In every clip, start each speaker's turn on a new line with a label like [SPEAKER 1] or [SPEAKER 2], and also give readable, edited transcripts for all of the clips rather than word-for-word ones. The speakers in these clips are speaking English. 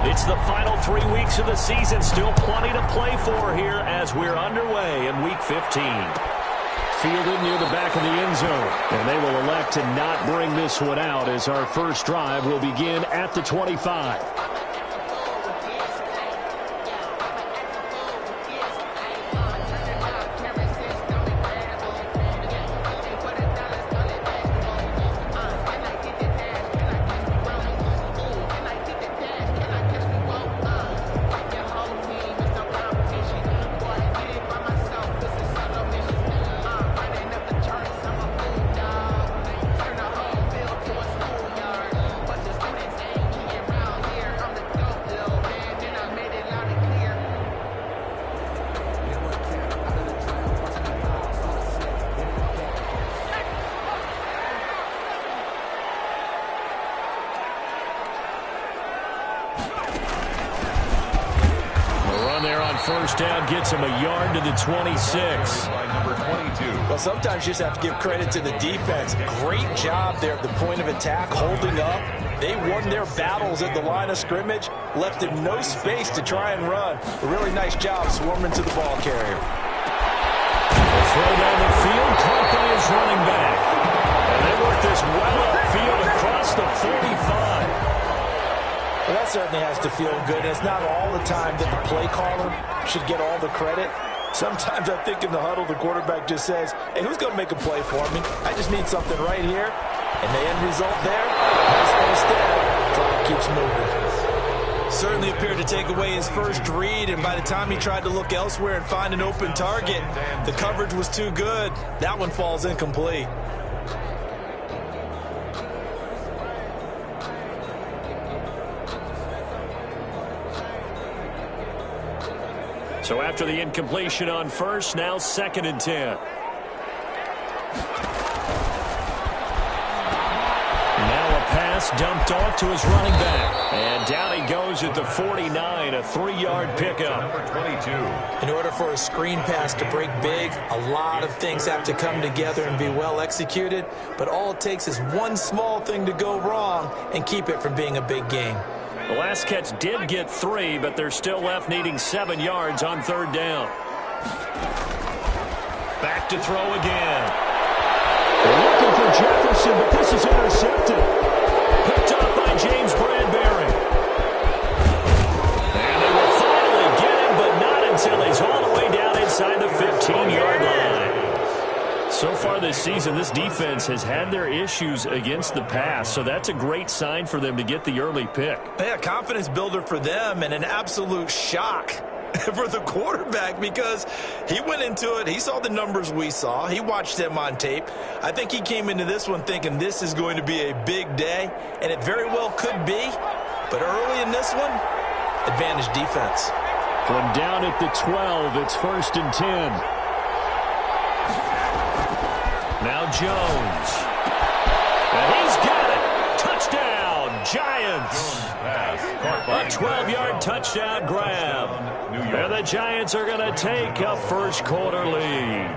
[SPEAKER 1] It's the final 3 weeks of the season. Still plenty to play for here as we're underway in Week 15. Fielded near the back of the end zone. And they will elect to not bring this one out as our first drive will begin at the 25. First down gets him a yard to the 26.
[SPEAKER 2] Well, sometimes you just have to give credit to the defense. Great job there at the point of attack, holding up. They won their battles at the line of scrimmage, left him no space to try and run. A really nice job swarming to the ball carrier.
[SPEAKER 1] Throw down the field, caught by his running back. And they work this well upfield across the 45.
[SPEAKER 2] Well, that certainly has to feel good. It's not all the time that the play caller should get all the credit. Sometimes I think in the huddle, the quarterback just says, hey, who's going to make a play for me? I just need something right here. And the end result there, nice first down. Clock keeps moving. Certainly appeared to take away his first read, and by the time he tried to look elsewhere and find an open target, the coverage was too good. That one falls incomplete.
[SPEAKER 1] So after the incompletion on first, now 2nd and 10. Now a pass dumped off to his running back. And down he goes at the 49, a 3-yard pickup.
[SPEAKER 3] Number 22.
[SPEAKER 2] In order for a screen pass to break big, a lot of things have to come together and be well executed. But all it takes is one small thing to go wrong and keep it from being a big game.
[SPEAKER 1] The last catch did get 3, but they're still left needing 7 yards on 3rd down. Back to throw again. They're looking for Jefferson, but this is intercepted. Picked up by James Bradbury. And they will finally get him, but not until he's all the way down inside the 15-yard line. So far this season, this defense has had their issues against the pass, so that's a great sign for them to get the early pick.
[SPEAKER 2] Yeah, confidence builder for them and an absolute shock for the quarterback because he went into it. He saw the numbers we saw. He watched them on tape. I think he came into this one thinking this is going to be a big day, and it very well could be. But early in this one, advantage defense.
[SPEAKER 1] From down at the 12, it's 1st and 10. Now Jones. And he's got it. Touchdown, Giants. A 12-yard touchdown grab. And the Giants are going to take a first-quarter lead.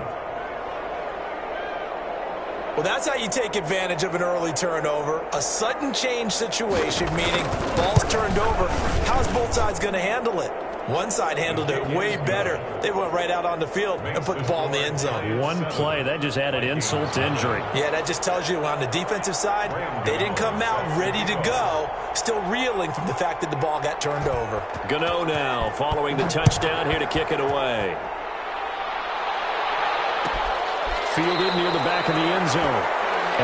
[SPEAKER 2] Well, that's how you take advantage of an early turnover. A sudden change situation, meaning ball's turned over. How's both sides going to handle it? One side handled it way better. They went right out on the field and put the ball in the end zone.
[SPEAKER 1] One play, that just added insult to injury.
[SPEAKER 2] Yeah, that just tells you on the defensive side, they didn't come out ready to go, still reeling from the fact that the ball got turned over.
[SPEAKER 1] Gano now following the touchdown here to kick it away. Fielded near the back of the end zone.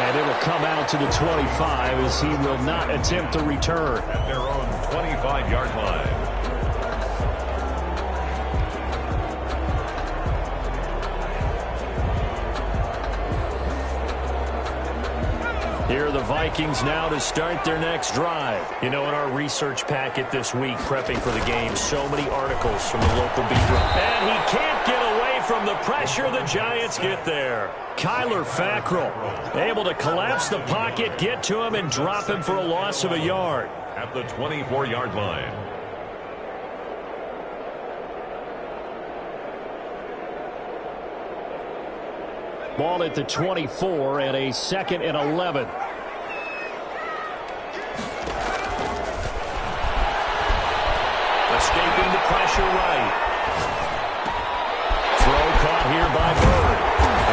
[SPEAKER 1] And it will come out to the 25 as he will not attempt to return.
[SPEAKER 3] At their own 25-yard line.
[SPEAKER 1] Here are the Vikings now to start their next drive. You know, in our research packet this week, prepping for the game, so many articles from the local beat room. And he can't get away from the pressure. The Giants get there. Kyler Fackrell able to collapse the pocket, get to him, and drop him for a loss of a yard.
[SPEAKER 3] At the 24-yard line.
[SPEAKER 1] Ball at the 24 and a 2nd and 11. pressure right. Throw caught here by Bird.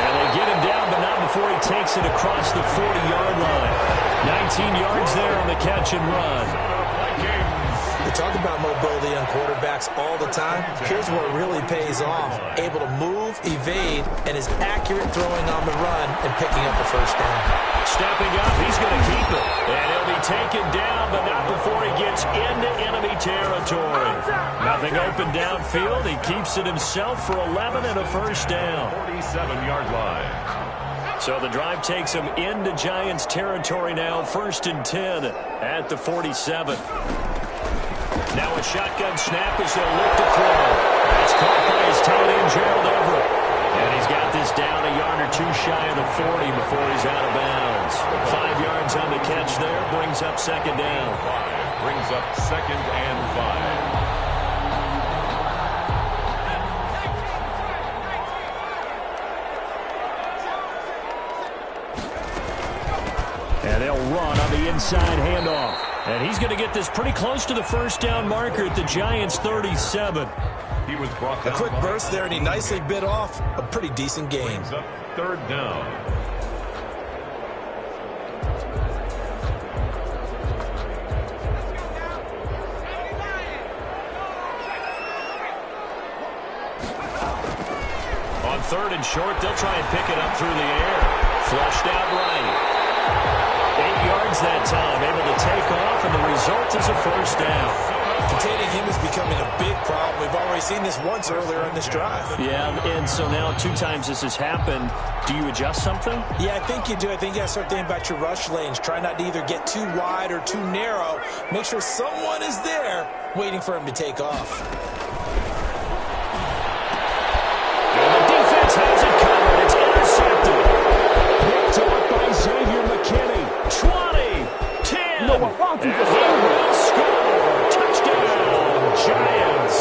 [SPEAKER 1] And they get him down, but not before he takes it across the 40-yard line. 19 yards there on the catch and run.
[SPEAKER 2] We talk about mobility on quarterbacks all the time. Here's what really pays off. Able to move, evade, and is accurate throwing on the run and picking up the first down.
[SPEAKER 1] Stepping up, he's going to keep it. And he'll be taken down, but not before he gets into enemy territory. Nothing open downfield. He keeps it himself for 11 and a first down.
[SPEAKER 3] 47-yard line.
[SPEAKER 1] So the drive takes him into Giants territory now. 1st and 10 at the 47. Now a shotgun snap as they'll look to throw. That's caught by his tight end, Gerald Everett. And he's got this down a yard or two shy of the 40 before he's out of bounds. 5 yards on the catch there. Brings up second down.
[SPEAKER 3] Brings up 2nd and 5.
[SPEAKER 1] And they'll run on the inside handoff. And he's going to get this pretty close to the first down marker at the Giants' 37.
[SPEAKER 3] He was brought down.
[SPEAKER 2] A quick burst there, and he nicely bit off a pretty decent gain.
[SPEAKER 3] Brings up 3rd down.
[SPEAKER 1] On 3rd and short, they'll try and pick it up through the air. Flushed out right. 8 yards that time, able to take off, and the result is a first down.
[SPEAKER 2] Containing him is becoming a big problem. We've already seen this once earlier in this drive.
[SPEAKER 1] Yeah, and so now 2 times this has happened. Do you adjust something?
[SPEAKER 2] Yeah, I think you do. I think you got to start thinking about your rush lanes. Try not to either get too wide or too narrow. Make sure someone is there waiting for him to take off.
[SPEAKER 1] And the defense has it covered. It's intercepted. Picked off by Xavier McKinney. 20, 10, and he will score. Touchdown, Giants.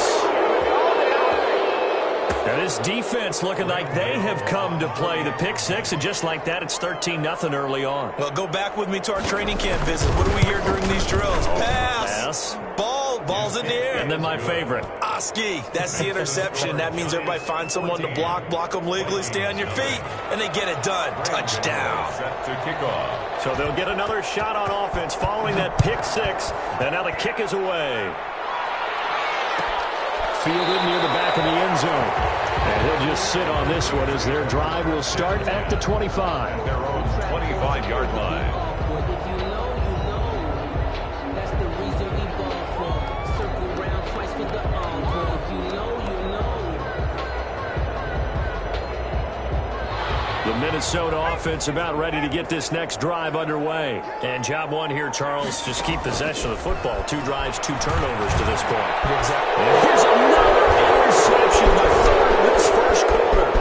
[SPEAKER 1] Now this defense looking like they have come to play the pick six, and just like that, it's 13-0 early on.
[SPEAKER 2] Well, go back with me to our training camp visit. What do we hear during these drills? Pass. Ball's in the air.
[SPEAKER 1] And then my favorite.
[SPEAKER 2] Oski. That's the interception. That means everybody finds someone to block them legally, stay on your feet, and they get it done. Touchdown.
[SPEAKER 3] Set to kick off.
[SPEAKER 1] So they'll get another shot on offense following that pick six, and now the kick is away. Fielded near the back of the end zone. And he'll just sit on this one as their drive will start at the 25.
[SPEAKER 3] Their own 25-yard line. The Minnesota offense about ready to get this next drive underway. And job one here, Charles, just keep possession of the football. 2 drives, 2 turnovers to this point.
[SPEAKER 2] Exactly.
[SPEAKER 1] And here's another interception, the 3rd of this first quarter.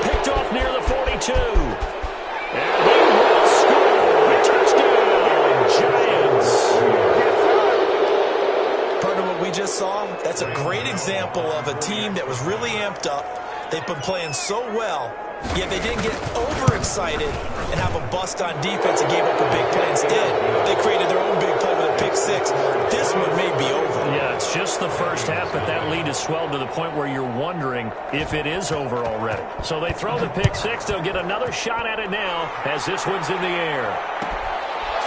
[SPEAKER 1] Picked off near the 42. And he will score. A touchdown, Giants.
[SPEAKER 2] Part of what we just saw, that's a great example of a team that was really amped up. They've been playing so well, yet they didn't get overexcited and have a bust on defense and gave up a big play instead. They created their own big play with a pick six. This one may be over.
[SPEAKER 1] Yeah, it's just the first half, but that lead has swelled to the point where you're wondering if it is over already. So they throw the pick six. They'll get another shot at it now as this one's in the air.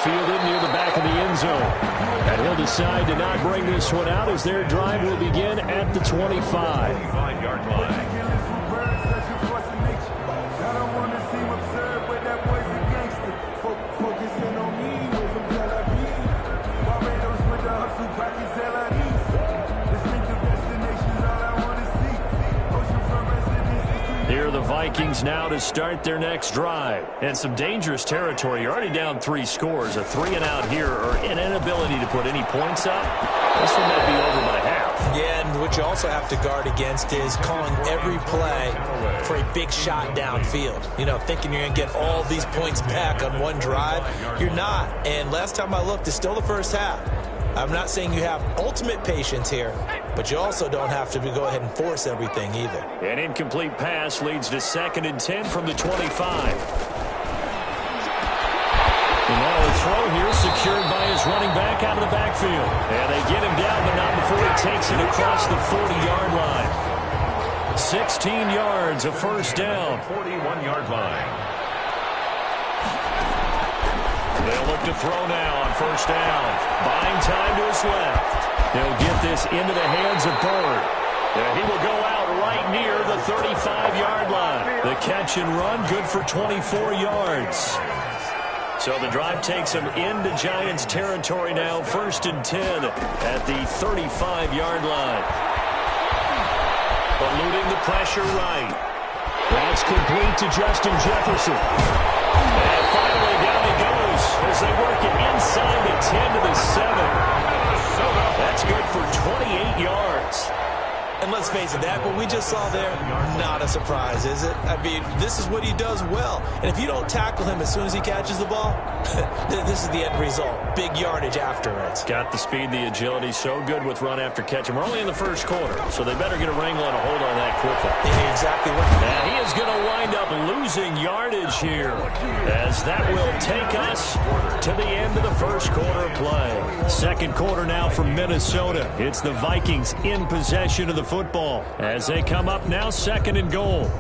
[SPEAKER 1] Fielded near the back of the end zone. And he'll decide to not bring this one out as their drive will begin at the 25.
[SPEAKER 3] 25-yard line.
[SPEAKER 1] Here are the Vikings now to start their next drive. And some dangerous territory. You're already down 3 scores. A 3-and-out here or an inability to put any points up. This one might be over by half.
[SPEAKER 2] Yeah, and what you also have to guard against is calling every play for a big shot downfield. You know, thinking you're going to get all these points back on one drive. You're not. And last time I looked, it's still the first half. I'm not saying you have ultimate patience here, but you also don't have to go ahead and force everything either.
[SPEAKER 1] An incomplete pass leads to 2nd and 10 from the 25. And now a throw here secured by his running back out of the backfield. And they get him down, but not before before he takes it across the 40-yard line. 16 yards, a first down.
[SPEAKER 3] 41-yard line.
[SPEAKER 1] They'll look to throw now on first down. Buying time to his left. He'll get this into the hands of Bird. And he will go out right near the 35-yard line. The catch and run, good for 24 yards. So the drive takes him into Giants territory now. 1st and 10 at the 35-yard line. Eluding the pressure right. That's complete to Justin Jefferson. And finally down he goes as they work it inside the 10 to the 7. That's good for 28 yards.
[SPEAKER 2] And let's face it, that what we just saw there, not a surprise, is it? I mean, this is what he does well. And if you don't tackle him as soon as he catches the ball, this is the end result. Big yardage after it.
[SPEAKER 1] Got the speed, the agility, so good with run after catch. And we're only in the first quarter, so they better get a wrangle and a hold on that quickly.
[SPEAKER 2] Yeah, exactly right.
[SPEAKER 1] And he is going to wind up losing yardage here, as that will take us to the end of the first quarter play. Second quarter now from Minnesota. It's the Vikings in possession of the football as they come up now 2nd and goal.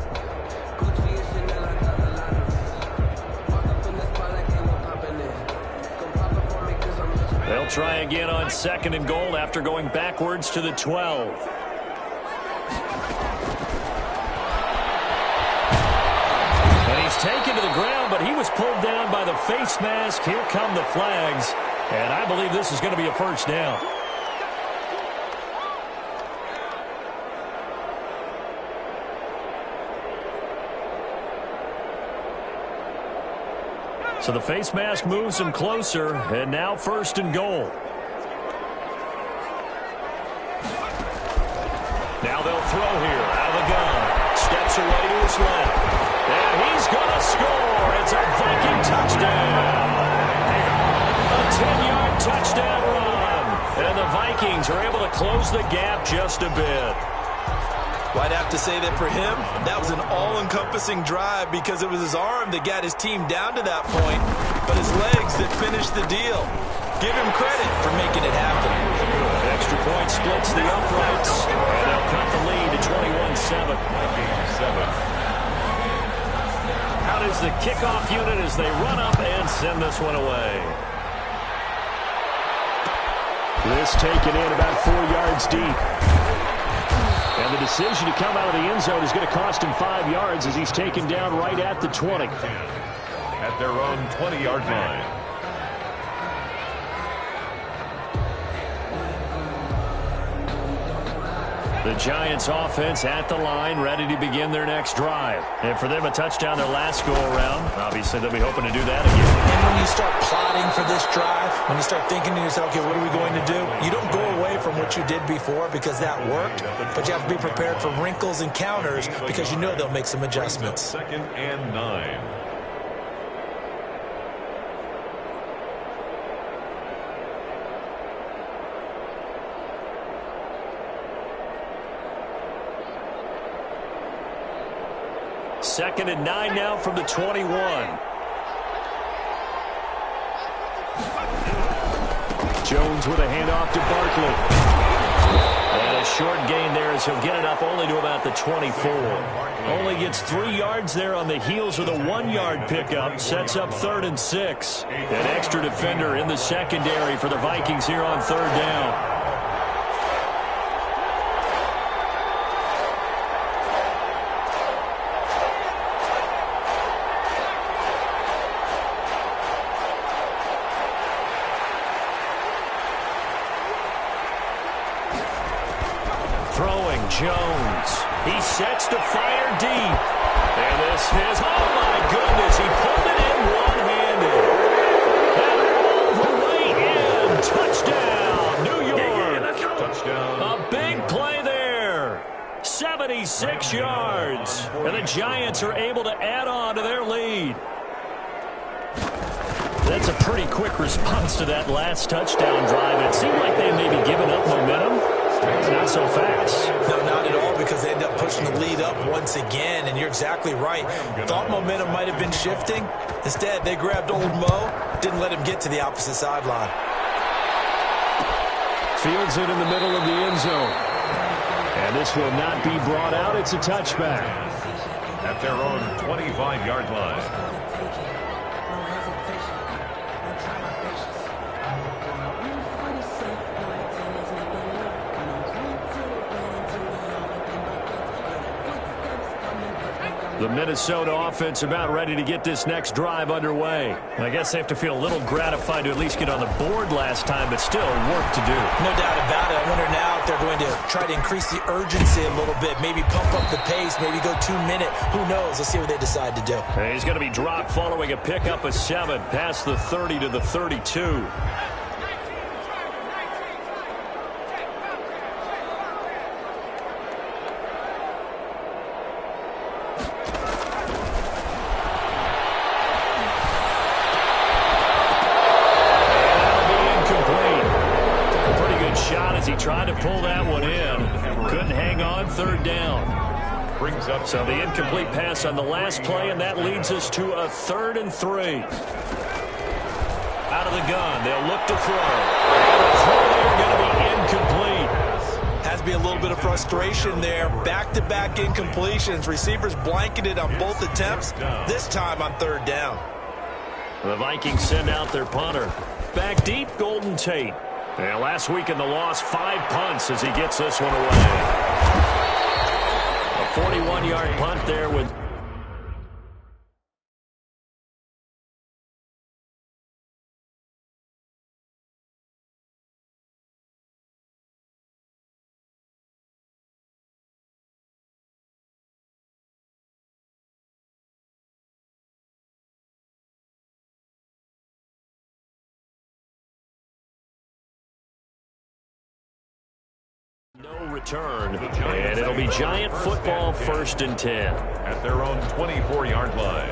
[SPEAKER 1] They'll try again on 2nd and goal after going backwards to the 12. And he's taken to the ground, but he was pulled down by the face mask. Here come the flags, and I believe this is going to be a first down. So the face mask moves him closer, and now 1st and goal. Now they'll throw here out of the gun. Steps away to his left. And he's going to score. It's a Viking touchdown. A 10-yard touchdown run. And the Vikings are able to close the gap just a bit.
[SPEAKER 2] Well, I'd have to say that for him, that was an all-encompassing drive because it was his arm that got his team down to that point, but his legs that finished the deal. Give him credit for making it happen.
[SPEAKER 1] Extra point splits the uprights, and they'll cut the lead to 21-7. Out is the kickoff unit as they run up and send this one away. This taken in about 4 yards deep. And the decision to come out of the end zone is going to cost him 5 yards as he's taken down right at the 20.
[SPEAKER 3] At their own 20-yard line.
[SPEAKER 1] The Giants offense at the line, ready to begin their next drive. And for them, a touchdown their last go-around. Obviously, they'll be hoping to do that again.
[SPEAKER 2] And when you start plotting for this drive, when you start thinking to yourself, okay, what are we going to do? You don't go away from what you did before because that worked, but you have to be prepared for wrinkles and counters because you know they'll make some adjustments.
[SPEAKER 3] 2nd and 9.
[SPEAKER 1] Second and 9 now from the 21. Jones with a handoff to Barkley. And a short gain there as he'll get it up only to about the 24. Only gets 3 yards there on the heels of the 1-yard pickup. Sets up 3rd and 6. An extra defender in the secondary for the Vikings here on 3rd down. Jones. He sets to fire deep. And this is, oh my goodness, he pulled it in one-handed. And all the way in. Touchdown, New York. Touchdown. A big play there. 76 yards. And the Giants are able to add on to their lead. That's a pretty quick response to that last touchdown drive. It seemed like they may be giving up momentum. Not so fast.
[SPEAKER 2] No, not at all, because they end up pushing the lead up once again, and you're exactly right. Thought momentum might have been shifting. Instead, they grabbed old Mo, didn't let him get to the opposite sideline.
[SPEAKER 1] Fields it in the middle of the end zone. And this will not be brought out. It's a touchback.
[SPEAKER 4] At their own 25-yard line.
[SPEAKER 1] The Minnesota offense about ready to get this next drive underway. I guess they have to feel a little gratified to at least get on the board last time, but still work to do.
[SPEAKER 2] No doubt about it. I wonder now if they're going to try to increase the urgency a little bit, maybe pump up the pace, maybe go 2 minute. Who knows? Let's see what they decide to do.
[SPEAKER 1] He's going to be dropped following a pickup of 7 past the 30 to the 32.
[SPEAKER 3] Tried to pull that one in. Couldn't hang on. Third down.
[SPEAKER 4] Brings up
[SPEAKER 3] so the incomplete pass on the last play, and that leads us to a 3rd and 3. Out of the gun. They'll look to throw. And the throw there going to be incomplete.
[SPEAKER 2] Has to be a little bit of frustration there. Back-to-back incompletions. Receivers blanketed on both attempts. This time on 3rd down.
[SPEAKER 3] The Vikings send out their punter. Back deep, Golden Tate. And last week in the loss, 5 punts as he gets this one away. A 41-yard punt there with... No return, and it'll be Giant football 1st and 10.
[SPEAKER 4] At their own 24-yard line.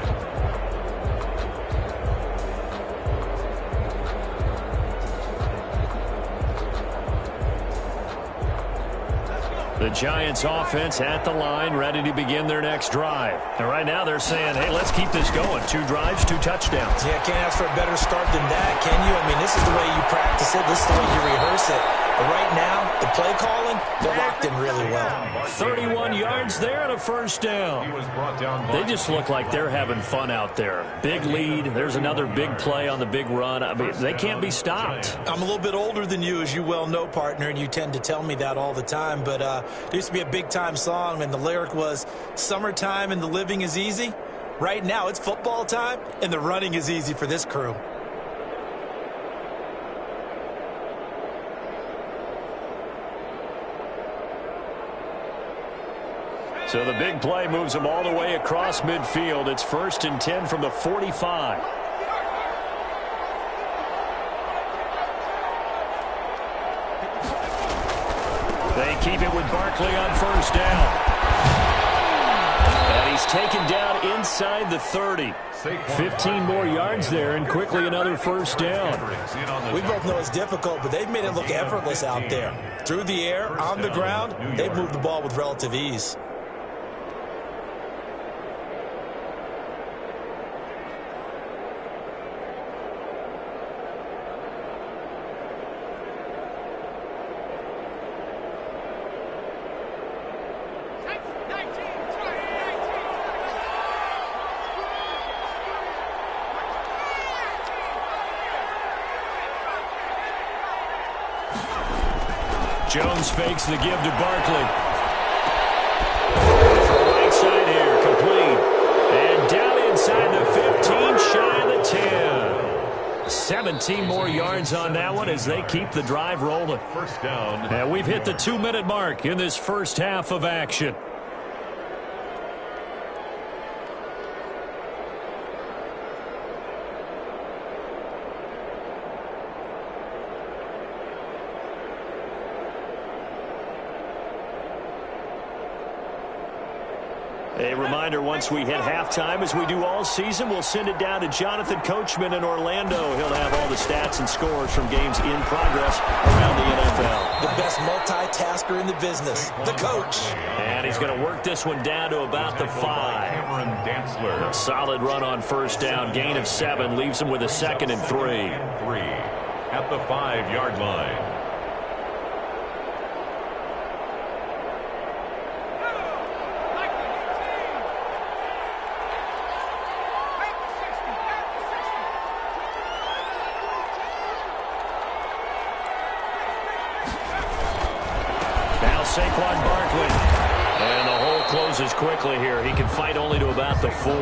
[SPEAKER 3] The Giants offense at the line, ready to begin their next drive. And right now they're saying, hey, let's keep this going. 2 drives, 2 touchdowns.
[SPEAKER 2] Yeah, can't ask for a better start than that, can you? I mean, this is the way you practice it. This is the way you rehearse it. But right now, the play calling, they're locked in really well.
[SPEAKER 3] 31 yards there and a 1st down. They just look like they're having fun out there. Big lead. There's another big play on the big run. I mean, they can't be stopped.
[SPEAKER 2] I'm a little bit older than you, as you well know, partner, and you tend to tell me that all the time. But there used to be a big-time song, and the lyric was, "Summertime and the living is easy." Right now, it's football time, and the running is easy for this crew.
[SPEAKER 3] So the big play moves them all the way across midfield. It's 1st and 10 from the 45. They keep it with Barkley on 1st down. And he's taken down inside the 30. 15 more yards there, and quickly another 1st down.
[SPEAKER 2] We both know it's difficult, but they've made it look effortless out there. Through the air, on the ground, they've moved the ball with relative ease.
[SPEAKER 3] Jones fakes the give to Barkley. Right side here, complete. And down inside the 15, shy of the 10. 17 more yards on that one as they keep the drive rolling.
[SPEAKER 4] 1st down.
[SPEAKER 3] And we've hit the 2-minute mark in this first half of action. A reminder, once we hit halftime, as we do all season, we'll send it down to Jonathan Coachman in Orlando. He'll have all the stats and scores from games in progress around the NFL.
[SPEAKER 2] The best multitasker in the business, the coach.
[SPEAKER 3] And he's going to work this one down to about the 5. A solid run on 1st down. Gain of 7 leaves him with a 2nd and 3.
[SPEAKER 4] At the 5-yard line.
[SPEAKER 1] Now Saquon Barkley. And the hole closes quickly here. He can fight only to about the 4.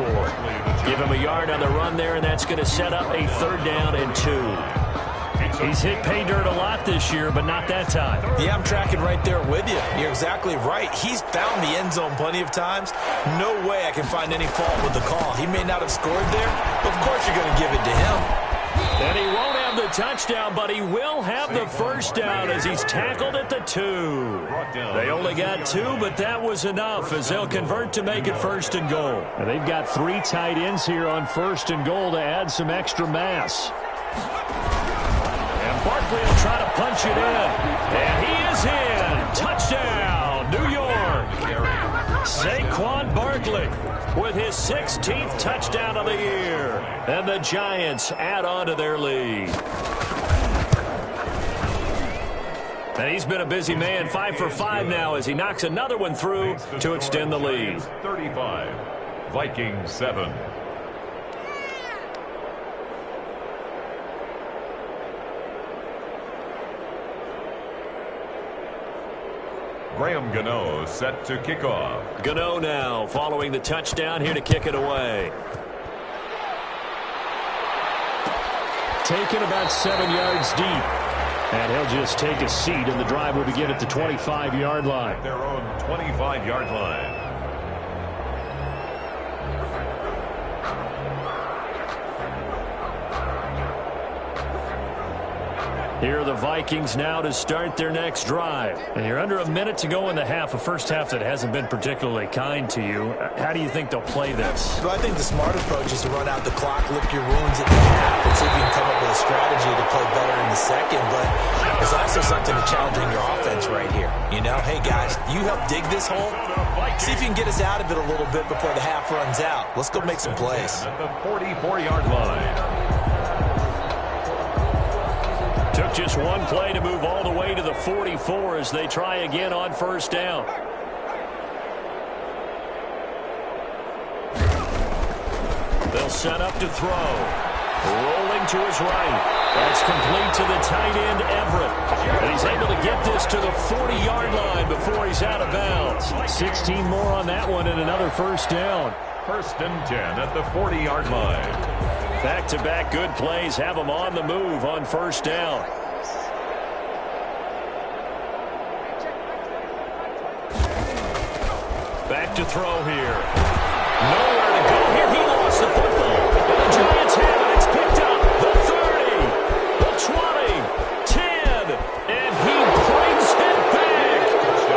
[SPEAKER 1] Give him a yard on the run there, and that's going to set up a 3rd down and 2. He's hit pay dirt a lot this year, but not that time.
[SPEAKER 2] Yeah, I'm tracking right there with you. You're exactly right. He's found the end zone plenty of times. No way I can find any fault with the call. He may not have scored there, but of course you're going to give it to him.
[SPEAKER 1] And he won't have the touchdown, but he will have the 1st down as he's tackled at the 2. They only got 2, but that was enough as they'll convert to make it 1st and goal. And they've got 3 tight ends here on 1st and goal to add some extra mass. And Barkley will try to punch it in. And he is in. Touchdown, New York. Saquon Barkley with his 16th touchdown of the year. And the Giants add on to their lead. And he's been a busy man, 5 for 5 now as he knocks another one through to extend the lead.
[SPEAKER 4] 35, Vikings 7. Graham Gano set to kick off.
[SPEAKER 1] Gano now following the touchdown here to kick it away. Taken about 7 yards deep. And he'll just take a seat, and the drive will begin at the 25-yard line.
[SPEAKER 4] Their own 25-yard line.
[SPEAKER 1] Here are the Vikings now to start their next drive. And you're under a minute to go in the half, a first half that hasn't been particularly kind to you. How do you think they'll play this?
[SPEAKER 2] Well, I think the smart approach is to run out the clock, lick your wounds at the half, and see if you can come up with a strategy to play better in the second. But there's also something to challenging your offense right here. You know, hey, guys, you help dig this hole. See if you can get us out of it a little bit before the half runs out. Let's go make some plays.
[SPEAKER 4] At the 44-yard line.
[SPEAKER 1] Took just one play to move all the way to the 44 as they try again on 1st down. They'll set up to throw. Rolling to his right. That's complete to the tight end, Everett. And he's able to get this to the 40-yard line before he's out of bounds. 16 more on that one and another 1st down.
[SPEAKER 4] 1st and 10 at the 40-yard line.
[SPEAKER 1] Back-to-back good plays have them on the move on 1st down. Back to throw here. Nowhere to go here. He lost the football. And the Giants have it. It's picked up. The 30, the 20, 10, and he brings it back.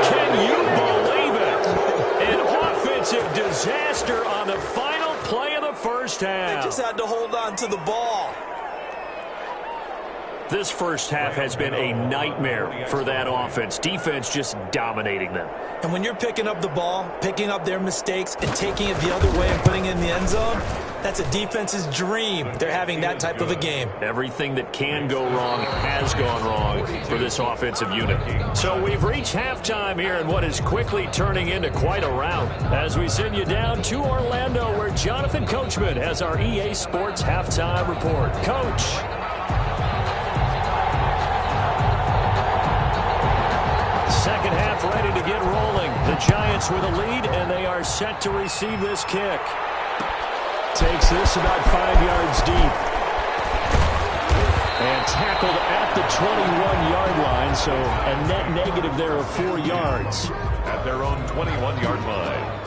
[SPEAKER 1] Can you believe it? An offensive disaster on the final play of the 1st half.
[SPEAKER 2] They just had to hold on to the ball.
[SPEAKER 1] This 1st half has been a nightmare for that offense. Defense just dominating them.
[SPEAKER 2] And when you're picking up the ball, picking up their mistakes, and taking it the other way and putting it in the end zone, that's a defense's dream. They're having that type of a game.
[SPEAKER 1] Everything that can go wrong has gone wrong for this offensive unit. So we've reached halftime here in what is quickly turning into quite a rout as we send you down to Orlando where Jonathan Coachman has our EA Sports halftime report. Coach. Second half ready to get rolling. The Giants with a lead, and they are set to receive this kick. Takes this about 5 yards deep. And tackled at the 21-yard line, so a net negative there of 4 yards.
[SPEAKER 4] At their own 21-yard line.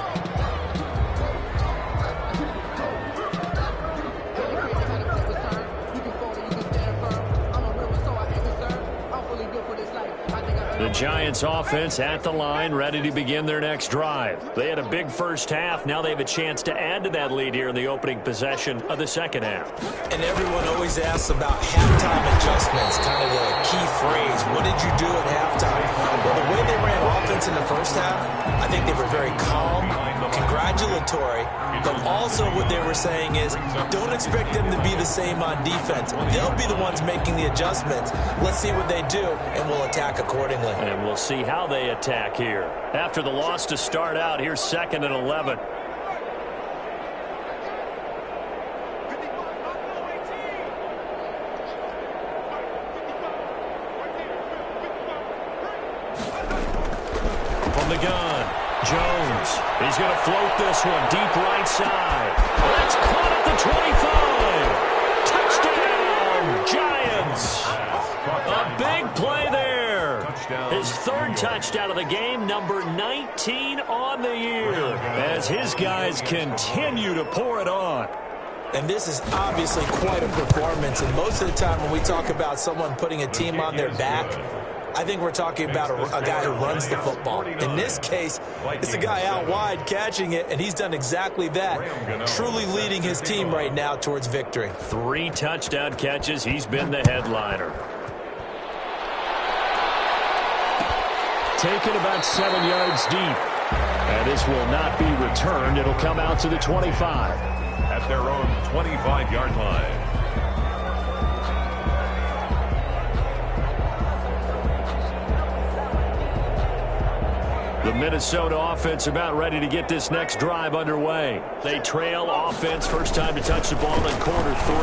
[SPEAKER 1] The Giants offense at the line, ready to begin their next drive. They had a big first half. Now they have a chance to add to that lead here in the opening possession of the second half.
[SPEAKER 2] And everyone always asks about halftime adjustments, kind of the key phrase. What did you do at halftime? Well, the way they ran offense in the first half, I think they were very calm, congratulatory, but also what they were saying is don't expect them to be the same on defense. They'll be the ones making the adjustments. Let's see what they do, and we'll attack accordingly.
[SPEAKER 1] And we'll see how they attack here. After the loss to start out, here's 2nd and 11. From the gun, Jones. He's going to float this one deep right side. That's caught at the 25. Touchdown, Giants. A big play there. His third touchdown of the game, number 19 on the year, as his guys continue to pour it on.
[SPEAKER 2] And this is obviously quite a performance. And most of the time when we talk about someone putting a team on their back, I think we're talking about a guy who runs the football. In this case, it's a guy out wide catching it, and he's done exactly that, truly leading his team right now towards victory.
[SPEAKER 1] 3 touchdown catches. He's been the headliner. Taken about 7 yards deep. And this will not be returned. It'll come out to the 25.
[SPEAKER 4] At their own 25-yard line.
[SPEAKER 1] The Minnesota offense about ready to get this next drive underway. They trail offense, first time to touch the ball in quarter 3,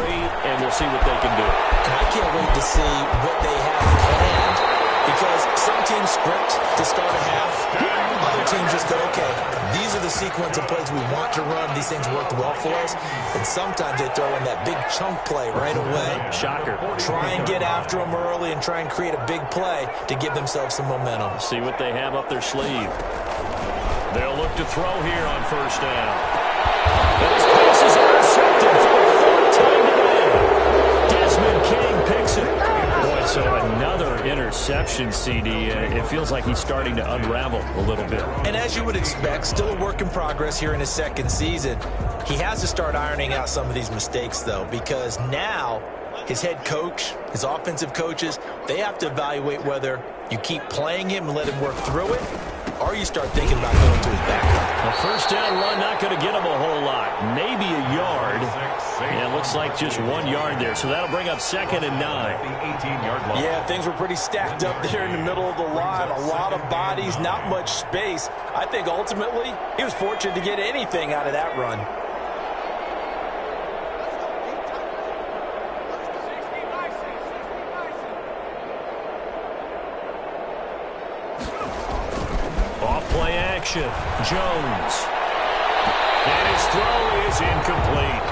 [SPEAKER 1] and we'll see what they can do.
[SPEAKER 2] And I can't wait to see what they have planned, because some teams script to start a half. Other teams just go, okay, these are the sequence of plays we want to run. These things worked well for us. And sometimes they throw in that big chunk play right away.
[SPEAKER 1] Shocker.
[SPEAKER 2] Try and get after them early and try and create a big play to give themselves some momentum.
[SPEAKER 1] See what they have up their sleeve. They'll look to throw here on first down. And his pass is intercepted for the 4th time today. Desmond King picks it. Boy, so another interception, CD. It feels like he's starting to unravel a little bit.
[SPEAKER 2] And as you would expect, still a work in progress here in his second season. He has to start ironing out some of these mistakes, though, because now his head coach, his offensive coaches, they have to evaluate whether you keep playing him and let him work through it, or you start thinking about going to his backup.
[SPEAKER 1] A first down run, not going to get him a whole lot. Maybe a yard. And it looks like just 1 yard there. So that'll bring up 2nd and 9.
[SPEAKER 4] The 18-yard line.
[SPEAKER 2] Yeah, things were pretty stacked up there in the middle of the line. A lot of bodies, not much space. I think ultimately he was fortunate to get anything out of that run.
[SPEAKER 1] Off-play action. Jones. And his throw is incomplete.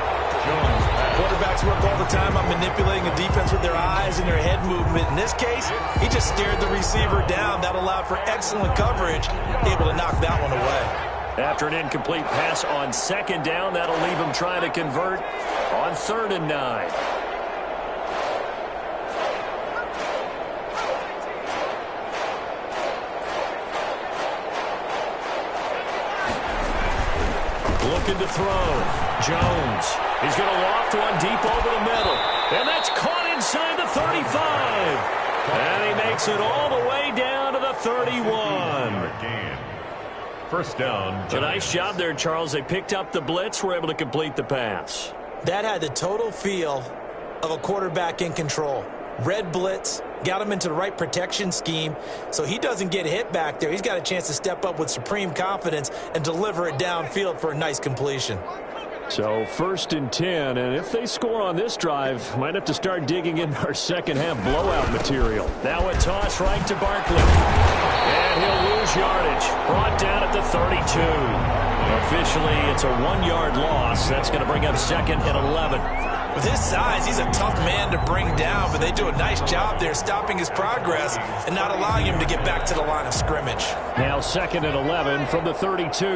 [SPEAKER 4] Jones.
[SPEAKER 2] Quarterbacks work all the time on manipulating a defense with their eyes and their head movement. In this case, he just stared the receiver down. That allowed for excellent coverage, able to knock that one away.
[SPEAKER 1] After an incomplete pass on 2nd down, that'll leave him trying to convert on 3rd and 9. Looking to throw. Jones. He's going to loft one deep over the middle. And that's caught inside the 35. And he makes it all the way down to the 31.
[SPEAKER 4] First down.
[SPEAKER 1] A nice job there, Charles. They picked up the blitz, were able to complete the pass.
[SPEAKER 2] That had the total feel of a quarterback in control. Red blitz, got him into the right protection scheme, so he doesn't get hit back there. He's got a chance to step up with supreme confidence and deliver it downfield for a nice completion.
[SPEAKER 1] So 1st and 10, and if they score on this drive, might have to start digging in our second half blowout material. Now a toss right to Barkley. And he'll lose yardage. Brought down at the 32. Officially, it's a 1-yard loss. That's going to bring up 2nd and 11.
[SPEAKER 2] With his size, he's a tough man to bring down, but they do a nice job there stopping his progress and not allowing him to get back to the line of scrimmage.
[SPEAKER 1] Now 2nd and 11 from the 32.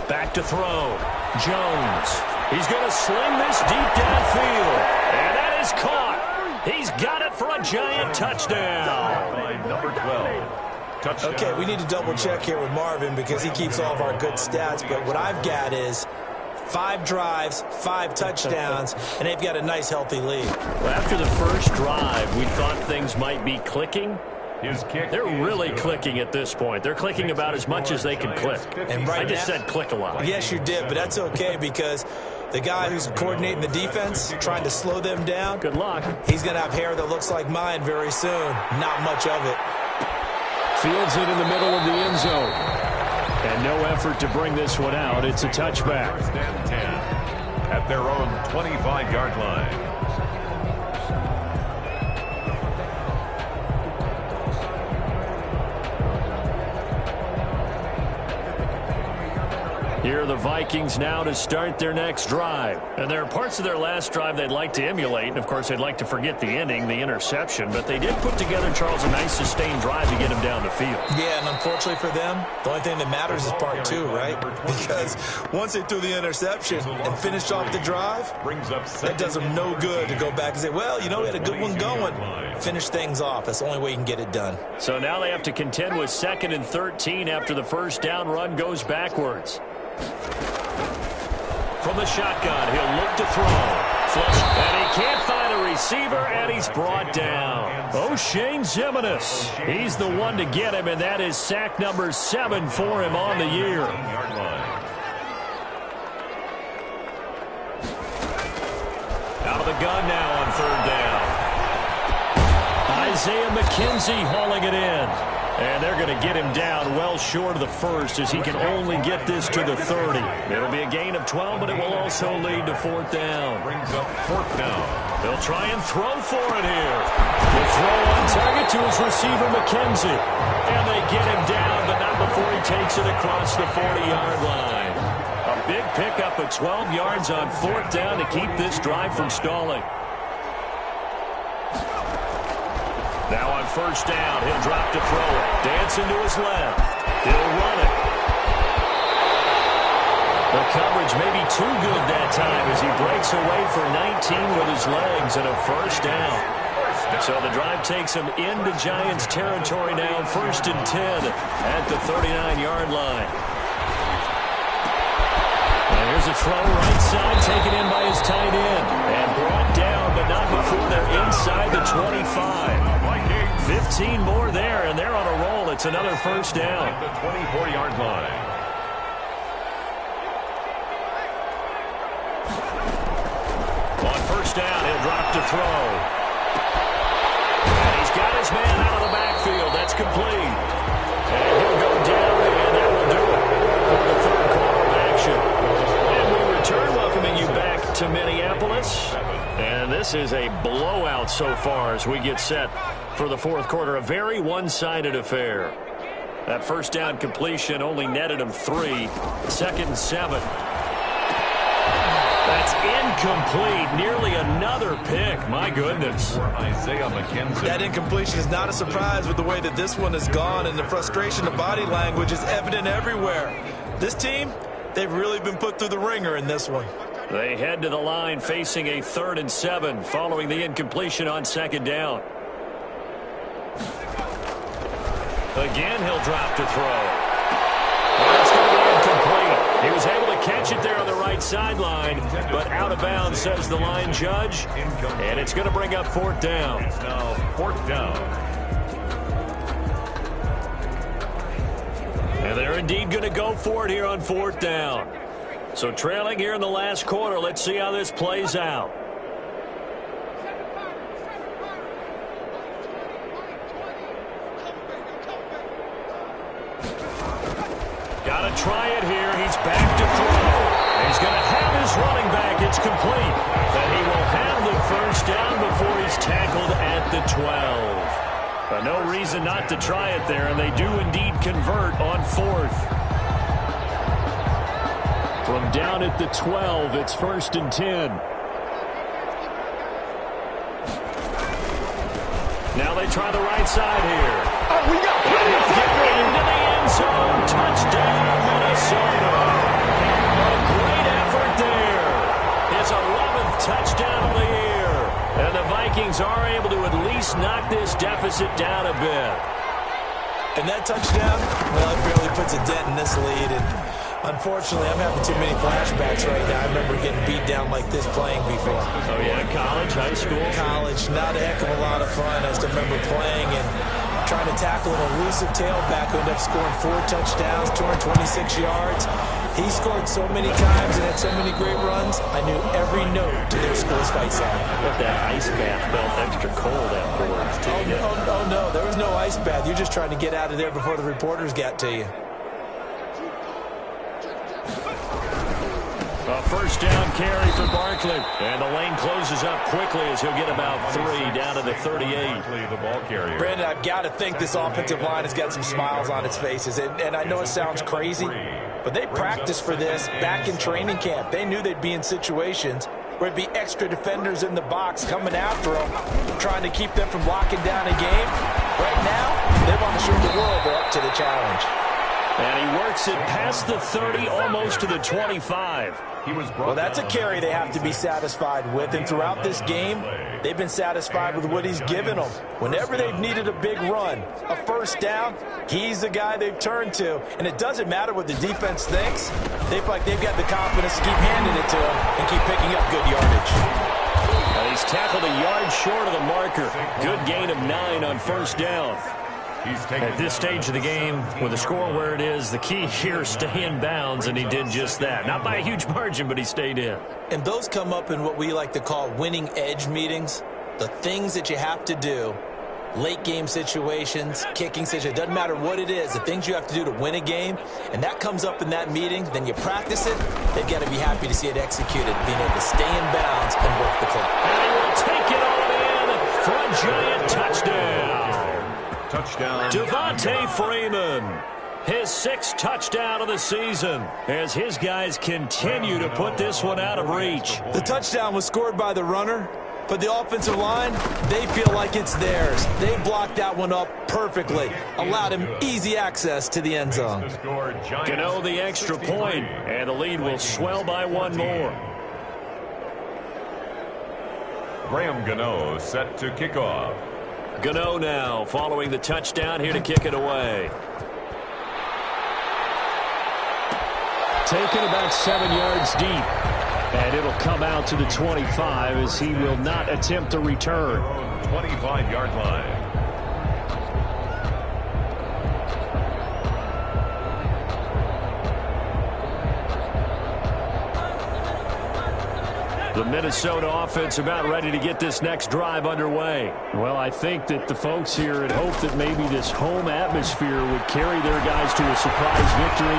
[SPEAKER 1] Back to throw. Jones. He's going to sling this deep downfield. And that is caught. He's got it for a giant touchdown.
[SPEAKER 4] Number 12. Touchdown.
[SPEAKER 2] Okay, we need to double check here with Marvin because he keeps all of our good stats. But what I've got is 5 drives, 5 touchdowns, and they've got a nice, healthy lead.
[SPEAKER 1] Well, after the first drive, we thought things might be clicking.
[SPEAKER 4] His kick.
[SPEAKER 1] They're really clicking at this point. They're clicking about as much as they can click.
[SPEAKER 2] And right
[SPEAKER 1] I just
[SPEAKER 2] now,
[SPEAKER 1] said click a lot.
[SPEAKER 2] Yes, you did, but that's okay because the guy who's coordinating the defense, trying to slow them down,
[SPEAKER 1] Good luck.
[SPEAKER 2] he's going to have hair that looks like mine very soon. Not much of it.
[SPEAKER 1] Fields it in the middle of the end zone. And No effort to bring this one out. It's a touchback.
[SPEAKER 4] First and 10 at their own 25-yard line.
[SPEAKER 1] Here are the Vikings now to start their next drive. And there are parts of their last drive they'd like to emulate. And, of course, they'd like to forget the ending, the interception. But they did put together, Charles, a nice sustained drive to get him down the field.
[SPEAKER 2] Yeah, and unfortunately for them, the only thing that matters is part two, right? Because once they threw the interception and finished off the drive, that does them no good to go back and say, well, you know, we had a good one going. Finish things off. That's the only way you can get it done.
[SPEAKER 1] So now they have to contend with 2nd and 13 after the first down run goes backwards. From the shotgun, he'll look to throw. Flush, and he can't find a receiver, and he's brought down. O'Shane Zimenez. He's the one to get him, and that is sack number 7 for him on the year. Out of the gun now on 3rd down. Isaiah McKenzie hauling it in. And they're going to get him down well short of the first as he can only get this to the 30. It'll be a gain of 12, but it will also lead to 4th down.
[SPEAKER 4] Brings up 4th down.
[SPEAKER 1] They'll try and throw for it here. The throw on target to his receiver, McKenzie. And they get him down, but not before he takes it across the 40-yard line. A big pickup of 12 yards on 4th down to keep this drive from stalling. Now on 1st down, he'll drop to throw it. Dancing to his left. He'll run it. The coverage may be too good that time as he breaks away for 19 with his legs and a 1st down. So the drive takes him into Giants territory now, 1st and 10 at the 39-yard line. And here's a throw right side taken in by his tight end. And brought down, but not before they're inside the 25. 15 more there, and they're on a roll. It's another 1st down.
[SPEAKER 4] At the 24-yard line.
[SPEAKER 1] On 1st down, he'll drop to throw. And he's got his man out of the backfield. That's complete. And he'll go down, and that will do it for the 3rd quarter of action. And we return, welcoming you back to Minneapolis. And this is a blowout so far as we get set for the 4th quarter. A very one-sided affair. That 1st down completion only netted him 3. 2nd and 7. That's incomplete. Nearly another pick. My goodness.
[SPEAKER 4] Isaiah McKenzie.
[SPEAKER 2] That incompletion is not a surprise with the way that this one has gone, and the frustration of body language is evident everywhere. This team, they've really been put through the ringer in this one.
[SPEAKER 1] They head to the line facing a 3rd and 7 following the incompletion on 2nd down. Again, he'll drop to throw. Well, it's going to be incomplete. He was able to catch it there on the right sideline, but out of bounds, says the line judge. And it's going to bring up 4th down.
[SPEAKER 4] It's now 4th down.
[SPEAKER 1] And they're indeed going to go for it here on 4th down. So trailing here in the last quarter, let's see how this plays out. Got to try it here. He's back to throw. And he's going to have his running back. It's complete. But he will have the 1st down before he's tackled at the 12. No reason not to try it there, and they do indeed convert on 4th. From down at the 12, it's 1st and 10. Now they try the right side here.
[SPEAKER 5] Oh, we got
[SPEAKER 1] get into the end zone. Touchdown, Minnesota. A great effort there. His 11th touchdown of the year. And the Vikings are able to at least knock this deficit down a bit.
[SPEAKER 2] And that touchdown, well, it barely puts a dent in this lead. And unfortunately, I'm having too many flashbacks right now. I remember getting beat down like this playing before.
[SPEAKER 1] Oh, yeah, college, high school?
[SPEAKER 2] College, not a heck of a lot of fun. I just remember playing and trying to tackle an elusive tailback who ended up scoring 4 touchdowns, 226 yards. He scored so many times and had so many great runs, I knew every note to their school's fight song.
[SPEAKER 1] But that ice bath felt extra cold afterwards, too.
[SPEAKER 2] Oh, no, there was no ice bath. You're just trying to get out of there before the reporters got to you.
[SPEAKER 1] A first down carry for Barkley. And the lane closes up quickly as he'll get about 3 down to the 38.
[SPEAKER 4] The ball carrier.
[SPEAKER 2] Brandon, I've got to think this offensive line has got some smiles on its faces. And I know it sounds crazy, but they practiced for this back in training camp. They knew they'd be in situations where it'd be extra defenders in the box coming after them, trying to keep them from locking down a game. Right now, they want to show the world they're up to the challenge.
[SPEAKER 1] And he works it past the 30, almost to the 25.
[SPEAKER 2] Well, that's a carry they have to be satisfied with. And throughout this game, they've been satisfied with what he's given them. Whenever they've needed a big run, a first down, he's the guy they've turned to. And it doesn't matter what the defense thinks. They feel like they've got the confidence to keep handing it to him and keep picking up good yardage.
[SPEAKER 1] He's tackled a yard short of the marker. Good gain of 9 on first down. At this stage of the game, with the score where it is, the key here is stay in bounds, and he did just that. Not by a huge margin, but he stayed in.
[SPEAKER 2] And those come up in what we like to call winning edge meetings. The things that you have to do, late game situations, kicking situations, doesn't matter what it is, the things you have to do to win a game, and that comes up in that meeting, then you practice it, they've got to be happy to see it executed, being able to stay in bounds and work the clock.
[SPEAKER 1] And he will take it all in for a giant touchdown.
[SPEAKER 4] Touchdown.
[SPEAKER 1] Devontae Freeman, his 6th touchdown of the season, as his guys continue to put this one out of reach.
[SPEAKER 2] The touchdown was scored by the runner, but the offensive line, they feel like it's theirs. They blocked that one up perfectly, allowed him easy access to the end zone.
[SPEAKER 1] Gano the extra point, and the lead will swell by 1 more.
[SPEAKER 4] Graham Gano set to kick off.
[SPEAKER 1] Gano now following the touchdown, here to kick it away.
[SPEAKER 3] Taken about 7 yards deep. And it'll come out to the 25 as he will not attempt a return.
[SPEAKER 4] 25-yard line.
[SPEAKER 1] The Minnesota offense about ready to get this next drive underway.
[SPEAKER 3] Well, I think that the folks here had hoped that maybe this home atmosphere would carry their guys to a surprise victory.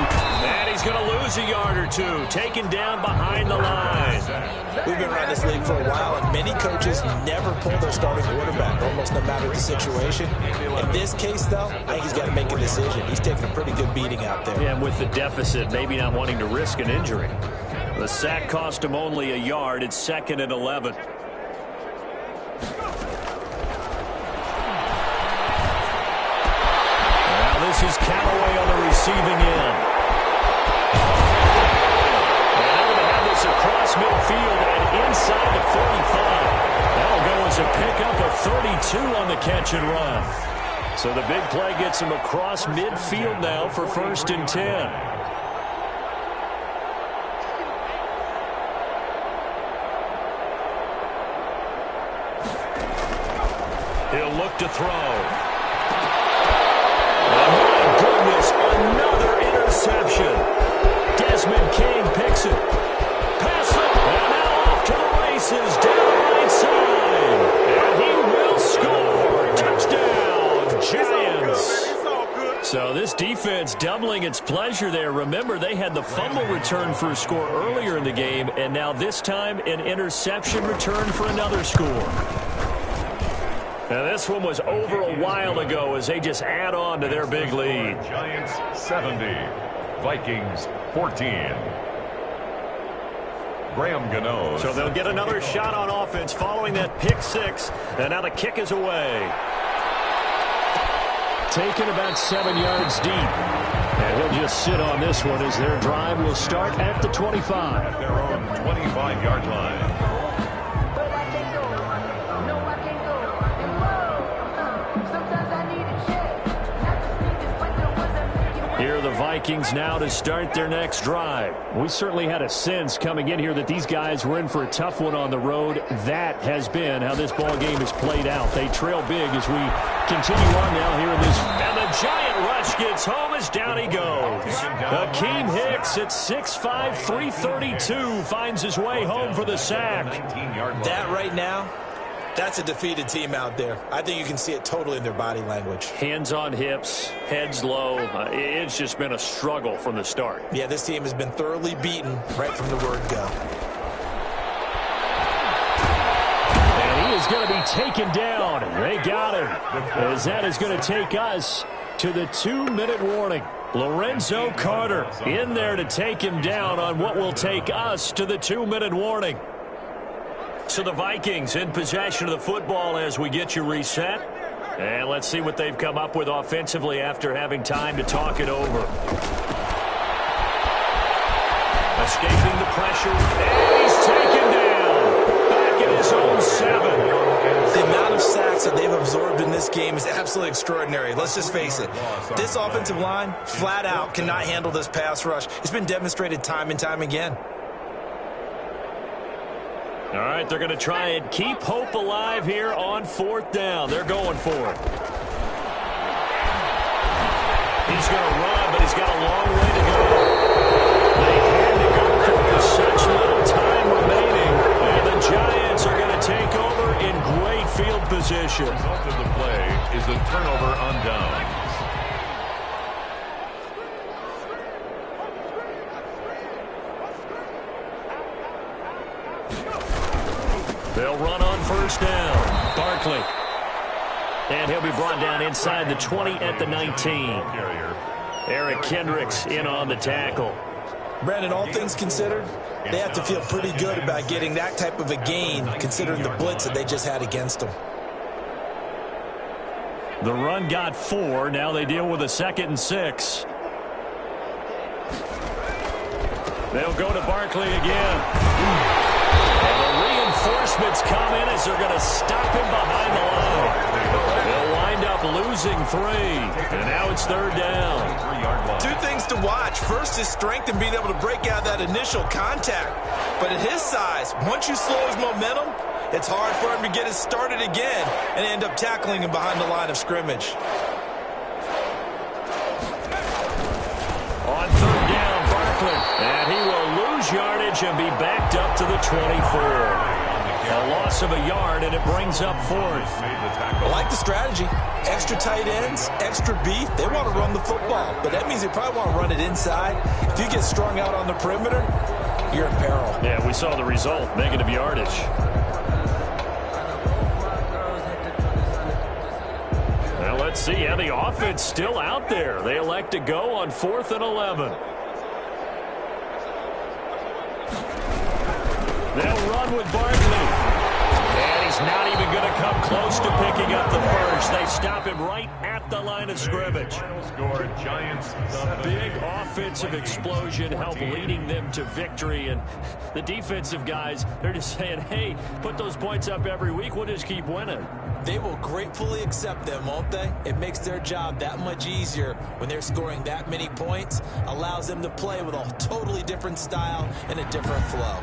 [SPEAKER 1] And he's going to lose a yard or two, taken down behind the line.
[SPEAKER 2] We've been around this league for a while, and many coaches never pull their starting quarterback, almost no matter the situation. In this case, though, I think he's got to make a decision. He's taking a pretty good beating out there.
[SPEAKER 1] Yeah, and with the deficit, maybe not wanting to risk an injury. The sack cost him only a yard. It's 2nd and 11. Now this is Callaway on the receiving end. And they're going to have this across midfield and inside the 45. That'll go as a pickup of 32 on the catch and run. So the big play gets him across midfield now for 1st and 10. He'll look to throw. Oh, my goodness, another interception. Desmond King picks it. Pass it. And now off to the races down the right side. And he will score. Touchdown, Giants. So this defense doubling its pleasure there. Remember, they had the fumble return for a score earlier in the game, and now this time an interception return for another score. Now this one was over a while ago as they just add on to their big lead.
[SPEAKER 4] Giants 70, Vikings 14. Graham Gano.
[SPEAKER 1] So they'll get another shot on offense following that pick 6, and now the kick is away.
[SPEAKER 3] Taken about 7 yards deep. And he'll just sit on this one as their drive will start at the 25.
[SPEAKER 4] At their own 25-yard line.
[SPEAKER 1] Here are the Vikings now to start their next drive.
[SPEAKER 3] We certainly had a sense coming in here that these guys were in for a tough one on the road. That has been how this ball game has played out. They trail big as we continue on now here in this.
[SPEAKER 1] And the giant rush gets home as down he goes. Akeem Hicks at 6'5", 332 finds his way home for the sack.
[SPEAKER 2] That right now That's a defeated team out there. I think you can see it totally in their body language.
[SPEAKER 1] Hands on hips, heads low. It's just been a struggle from the start.
[SPEAKER 2] Yeah, this team has been thoroughly beaten right from the word go.
[SPEAKER 1] And he is going to be taken down. They got him. As that is going to take us to the 2-minute warning. Lorenzo Carter in there to take him down on what will take us to the 2-minute warning. So the Vikings in possession of the football as we get you reset. And let's see what they've come up with offensively after having time to talk it over. Escaping the pressure. And he's taken down. Back in his own 7.
[SPEAKER 2] The amount of sacks that they've absorbed in this game is absolutely extraordinary. Let's just face it. This offensive line, flat out, cannot handle this pass rush. It's been demonstrated time and time again.
[SPEAKER 1] All right, they're going to try and keep hope alive here on 4th down. They're going for it. He's going to run, but he's got a long way to go. They had to go for it with such little time remaining. And the Giants are going to take over in great field position.
[SPEAKER 4] The result of the play is a turnover on downs.
[SPEAKER 1] They'll run on 1st down. Barkley. And he'll be brought down inside the 20 at the 19. Eric Kendricks in on the tackle.
[SPEAKER 2] Brandon, all things considered, they have to feel pretty good about getting that type of a gain considering the blitz that they just had against them.
[SPEAKER 1] The run got 4. Now they deal with a 2nd and 6. They'll go to Barkley again. And the reinforcements come in as they're going to stop him behind the line. They'll wind up losing 3. And now it's 3rd down.
[SPEAKER 2] 2 things to watch. First, his strength and being able to break out that initial contact. But at his size, once you slow his momentum, it's hard for him to get it started again and end up tackling him behind the line of scrimmage.
[SPEAKER 1] On 3rd down, Barkley. And he will lose yardage and be backed up to the 24. A loss of a yard, and it brings up 4th.
[SPEAKER 2] I like the strategy. Extra tight ends, extra beef. They want to run the football, but that means they probably want to run it inside. If you get strung out on the perimeter, you're in peril.
[SPEAKER 1] Yeah, we saw the result, negative yardage. Well, let's see. Yeah, the offense still out there. They elect to go on 4th and 11. They'll run with Barkley. And he's not even going to come close to picking up the first. They stop him right at the line of scrimmage.
[SPEAKER 4] Score, Giants.
[SPEAKER 1] A big offensive explosion helped leading them to victory. And the defensive guys, they're just saying, hey, put those points up every week. We'll just keep winning.
[SPEAKER 2] They will gratefully accept them, won't they? It makes their job that much easier when they're scoring that many points. Allows them to play with a totally different style and a different flow.